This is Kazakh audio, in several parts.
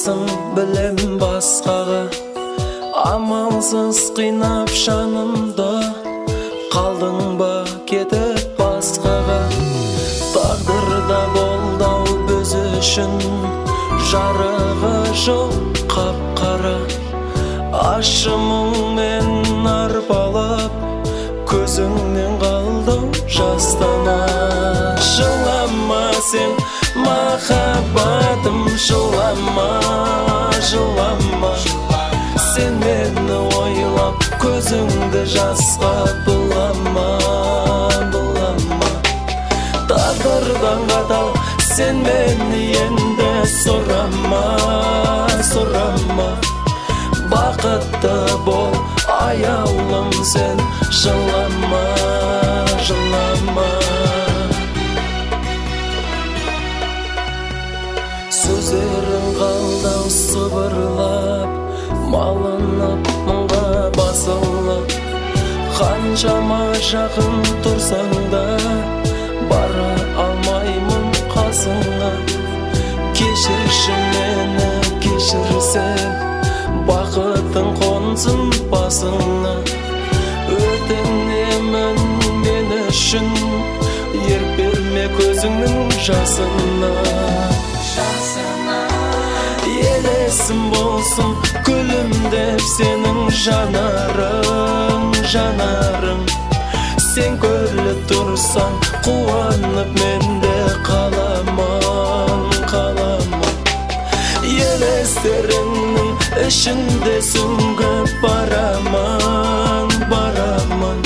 айтасың білем басқаға, амалсыз қинап жанымды, қалдың ба кетіп басқаға. Тағдырда болды-ау біз үшін жарығы жоқ қап-қара, ащы мұңмен арбалып көзіңнен қалдым жастана. Жылама сен махаббатым, жылама, жылама. Сен мені ойлап көзіңді жасқа бұлама, бұлама. Тағдырдан қатал сен мені енді сұрама, сұрама. Бақытты бол аяулым сен, жылама, жылама. Сөздерің қалдау сыбырлап, малынып мұңға басылып. Қаншама жақын тұрсаң да бара алмаймын қасыңа. Кешірші мені, кешірсең, бақытың қонсын басыңа. Өтінемін мен үшін, ерік берме көзіңнің жасына. Елесім болсын күлімдеп сенің жанарың, жанарың. Сен күліп тұрсаң қуанып менде қаламын, қаламын. Елестеріңнің ішінде сүңгіп барамын, барамын.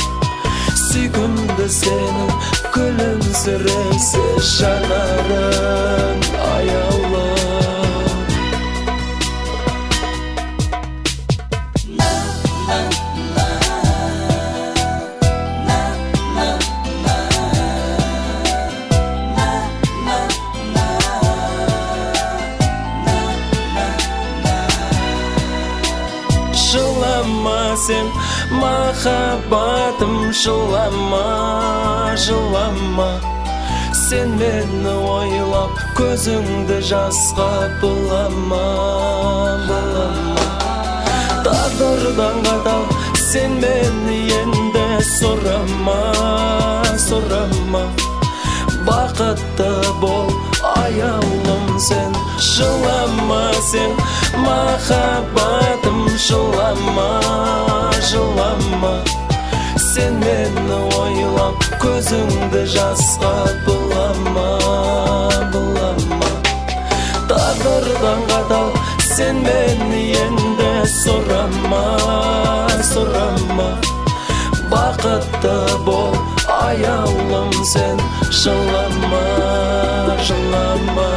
Сүйкімді сенің күлімсіресе жанарың аяулы. Жылама сен махаббатым, жылама, жылама. Сен мені ойлап көзіңді жасқа бұлама, бұлама. Тағдырдан қатал сен мені енді сұрама, сұрама. Бақытты бол аяулым сен, жылама сен махаббатым, жылама, жылама. Сен мені ойлап көзіңді жасқа бұлама, бұлама. Тағдырдан қатал сен мені енді сұрама, сұрама. Бақытты бол аяулым сен, жылама, жылама.